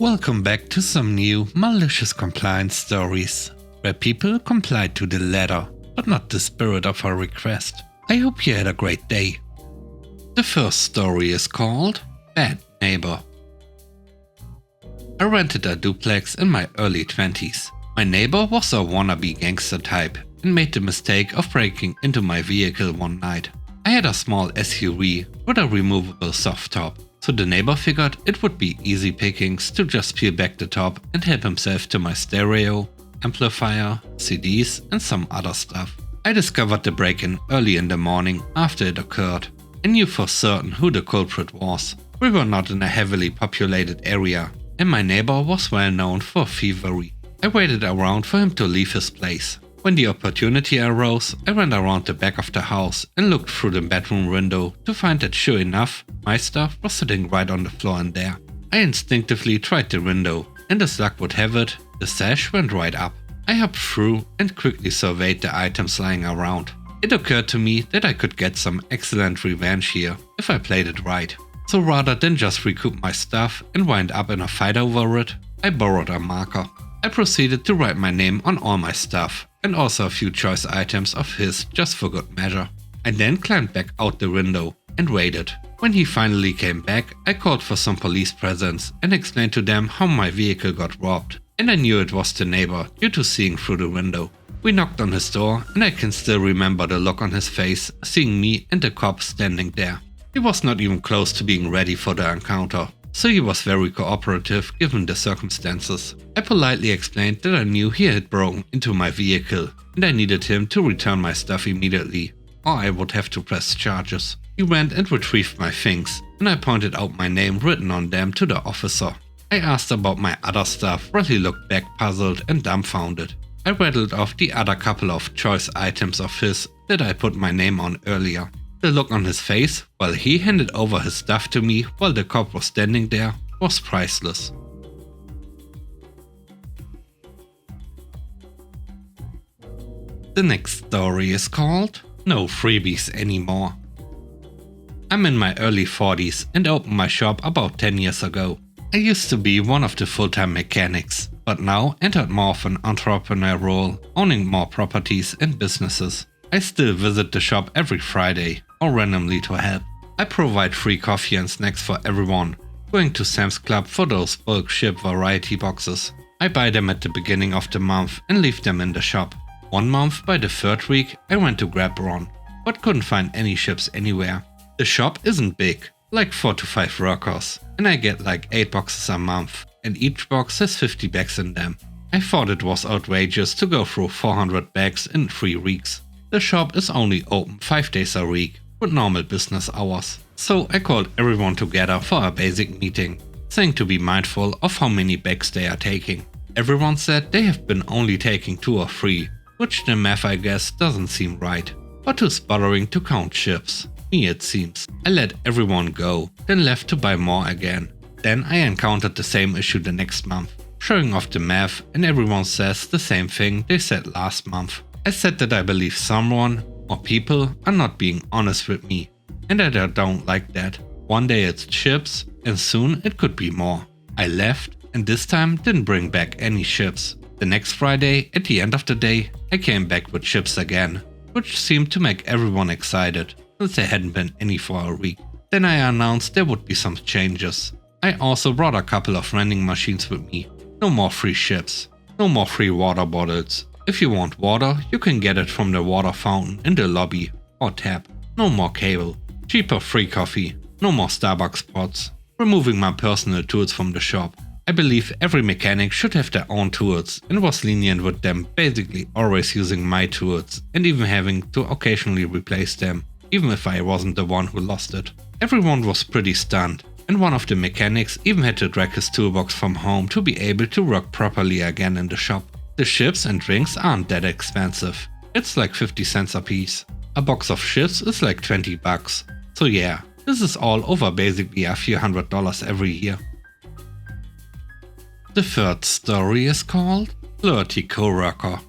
Welcome back to some new malicious compliance stories, where people complied to the letter, but not the spirit of our request. I hope you had a great day. The first story is called Bad Neighbor. I rented a duplex in my early 20s. My neighbor was a wannabe gangster type and made the mistake of breaking into my vehicle one night. I had a small SUV with a removable soft top, so the neighbor figured it would be easy pickings to just peel back the top and help himself to my stereo, amplifier, CDs and some other stuff. I discovered the break-in early in the morning after it occurred. I knew for certain who the culprit was. We were not in a heavily populated area, and my neighbor was well known for thievery. I waited around for him to leave his place. When the opportunity arose, I went around the back of the house and looked through the bedroom window to find that sure enough, my stuff was sitting right on the floor in there. I instinctively tried the window, and as luck would have it, the sash went right up. I hopped through and quickly surveyed the items lying around. It occurred to me that I could get some excellent revenge here if I played it right. So rather than just recoup my stuff and wind up in a fight over it, I borrowed a marker. I proceeded to write my name on all my stuff, and also a few choice items of his just for good measure. I then climbed back out the window and waited. When he finally came back, I called for some police presence and explained to them how my vehicle got robbed, and I knew it was the neighbor due to seeing through the window. We knocked on his door and I can still remember the look on his face seeing me and the cop standing there. He was not even close to being ready for the encounter, so he was very cooperative given the circumstances. I politely explained that I knew he had broken into my vehicle and I needed him to return my stuff immediately, or I would have to press charges. He went and retrieved my things, and I pointed out my name written on them to the officer. I asked about my other stuff while he looked back puzzled and dumbfounded. I rattled off the other couple of choice items of his that I put my name on earlier. The look on his face while he handed over his stuff to me while the cop was standing there was priceless. The next story is called No Freebies Anymore. I'm in my early 40s and opened my shop about 10 years ago. I used to be one of the full-time mechanics, but now entered more of an entrepreneur role, owning more properties and businesses. I still visit the shop every Friday, or randomly to help. I provide free coffee and snacks for everyone, going to Sam's Club for those bulk ship variety boxes. I buy them at the beginning of the month and leave them in the shop. One month by the third week I went to grab one, but couldn't find any ships anywhere. The shop isn't big, like 4 to 5 workers, and I get like 8 boxes a month, and each box has 50 bags in them. I thought it was outrageous to go through 400 bags in 3 weeks. The shop is only open 5 days a week, with normal business hours. So I called everyone together for a basic meeting, saying to be mindful of how many bags they are taking. Everyone said they have been only taking 2 or 3, which the math I guess doesn't seem right. But who's bothering to count ships? Me it seems. I let everyone go, then left to buy more again. Then I encountered the same issue the next month, showing off the math, and everyone says the same thing they said last month. I said that I believe someone or people are not being honest with me, and that I don't like that. One day it's ships, and soon it could be more. I left, and this time didn't bring back any ships. The next Friday, at the end of the day, I came back with ships again, which seemed to make everyone excited, since there hadn't been any for a week. Then I announced there would be some changes. I also brought a couple of vending machines with me. No more free ships. No more free water bottles. If you want water, you can get it from the water fountain in the lobby or tap. No more cable. Cheaper free coffee. No more Starbucks pots. Removing my personal tools from the shop. I believe every mechanic should have their own tools and was lenient with them, basically always using my tools and even having to occasionally replace them, even if I wasn't the one who lost it. Everyone was pretty stunned, and one of the mechanics even had to drag his toolbox from home to be able to work properly again in the shop. The chips and drinks aren't that expensive. It's like 50 cents a piece. A box of chips is like 20 bucks. So yeah, this is all over basically a few $100 every year. The third story is called Flirty Coworker.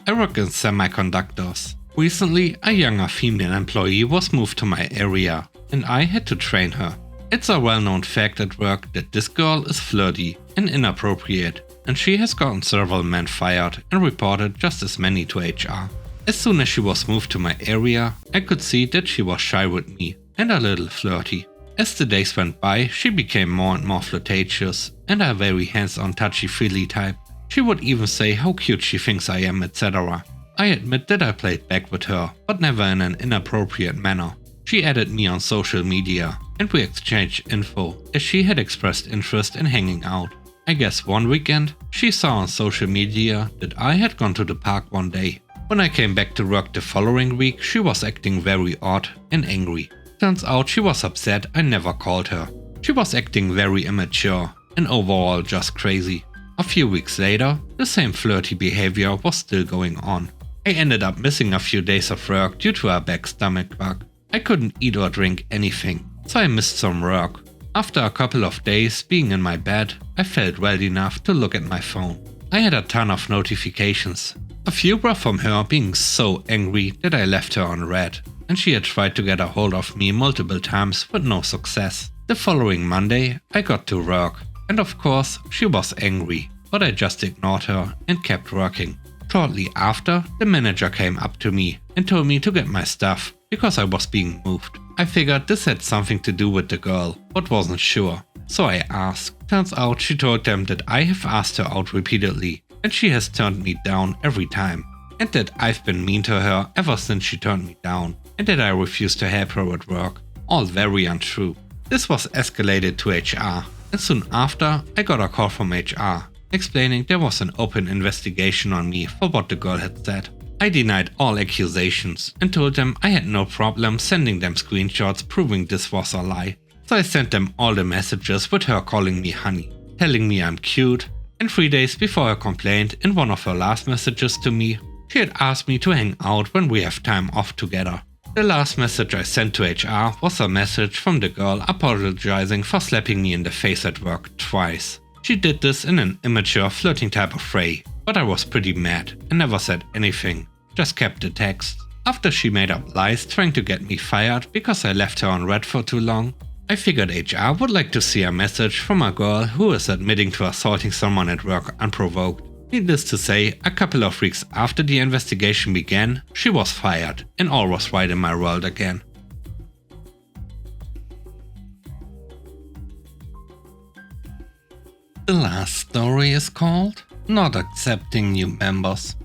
I work in semiconductors. Recently, a younger female employee was moved to my area, and I had to train her. It's a well-known fact at work that this girl is flirty and inappropriate, and she has gotten several men fired and reported just as many to HR. As soon as she was moved to my area, I could see that she was shy with me and a little flirty. As the days went by, she became more and more flirtatious and a very hands-on touchy-feely type. She would even say how cute she thinks I am, etc. I admit that I played back with her, but never in an inappropriate manner. She added me on social media, and we exchanged info as she had expressed interest in hanging out. I guess one weekend, she saw on social media that I had gone to the park one day. When I came back to work the following week, she was acting very odd and angry. Turns out she was upset I never called her. She was acting very immature and overall just crazy. A few weeks later, the same flirty behavior was still going on. I ended up missing a few days of work due to a bad stomach bug. I couldn't eat or drink anything, so I missed some work. After a couple of days being in my bed, I felt well enough to look at my phone. I had a ton of notifications. A few were from her being so angry that I left her on red, and she had tried to get a hold of me multiple times with no success. The following Monday, I got to work, and of course she was angry, but I just ignored her and kept working. Shortly after, the manager came up to me and told me to get my stuff because I was being moved. I figured this had something to do with the girl, but wasn't sure, so I asked. Turns out she told them that I have asked her out repeatedly and she has turned me down every time, and that I've been mean to her ever since she turned me down, and that I refused to help her at work. All very untrue. This was escalated to HR, and soon after I got a call from HR explaining there was an open investigation on me for what the girl had said. I denied all accusations and told them I had no problem sending them screenshots proving this was a lie. So I sent them all the messages with her calling me honey, telling me I'm cute, and 3 days before her complaint, in one of her last messages to me, she had asked me to hang out when we have time off together. The last message I sent to HR was a message from the girl apologizing for slapping me in the face at work twice. She did this in an immature flirting type of way, but I was pretty mad and never said anything, just kept the text. After she made up lies trying to get me fired because I left her on red for too long, I figured HR would like to see a message from a girl who is admitting to assaulting someone at work unprovoked. Needless to say, a couple of weeks after the investigation began, she was fired and all was right in my world again. The last story is called Not Accepting New Members.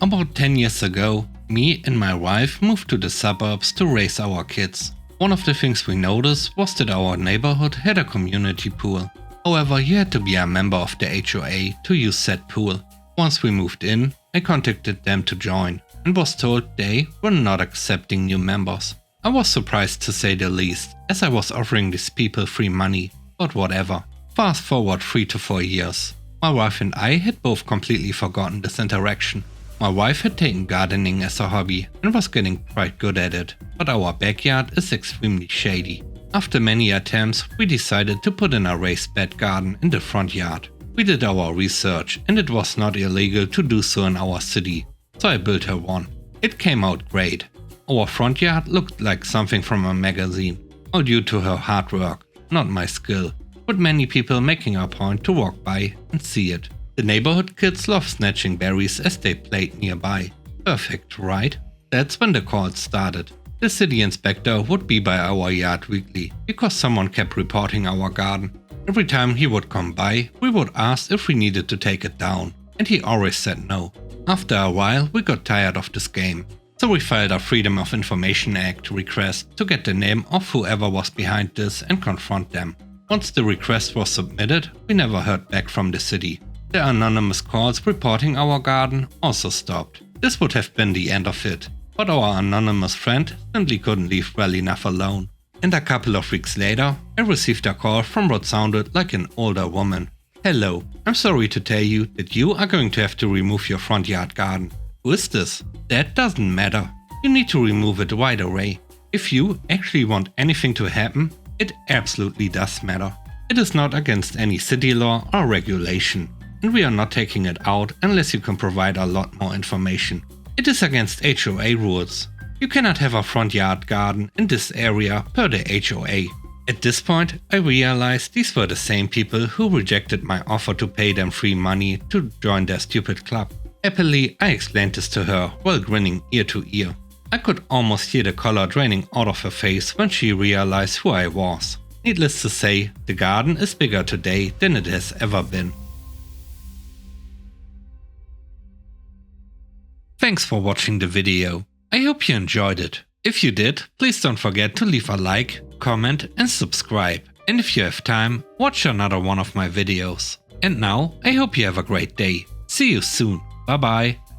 About 10 years ago, me and my wife moved to the suburbs to raise our kids. One of the things we noticed was that our neighborhood had a community pool. However, you had to be a member of the HOA to use said pool. Once we moved in, I contacted them to join and was told they were not accepting new members. I was surprised to say the least, as I was offering these people free money, but whatever. Fast forward 3 to 4 years. My wife and I had both completely forgotten this interaction. My wife had taken gardening as a hobby and was getting quite good at it, but our backyard is extremely shady. After many attempts, we decided to put in a raised bed garden in the front yard. We did our research and it was not illegal to do so in our city, so I built her one. It came out great. Our front yard looked like something from a magazine, all due to her hard work, not my skill, with many people making a point to walk by and see it. The neighborhood kids love snatching berries as they played nearby. Perfect, right? That's when the calls started. The city inspector would be by our yard weekly, because someone kept reporting our garden. Every time he would come by, we would ask if we needed to take it down, and he always said no. After a while, we got tired of this game, so we filed a Freedom of Information Act request to get the name of whoever was behind this and confront them. Once the request was submitted, we never heard back from the city. The anonymous calls reporting our garden also stopped. This would have been the end of it, but our anonymous friend simply couldn't leave well enough alone. And a couple of weeks later, I received a call from what sounded like an older woman. Hello, I'm sorry to tell you that you are going to have to remove your front yard garden. Who is this? That doesn't matter. You need to remove it right away. If you actually want anything to happen, it absolutely does matter. It is not against any city law or regulation, and we are not taking it out unless you can provide a lot more information. It is against HOA rules. You cannot have a front yard garden in this area per the HOA. At this point, I realized these were the same people who rejected my offer to pay them free money to join their stupid club. Happily, I explained this to her while grinning ear to ear. I could almost hear the color draining out of her face when she realized who I was. Needless to say, the garden is bigger today than it has ever been. Thanks for watching the video. I hope you enjoyed it. If you did, please don't forget to leave a like, comment and subscribe. And if you have time, watch another one of my videos. And now, I hope you have a great day. See you soon. Bye bye.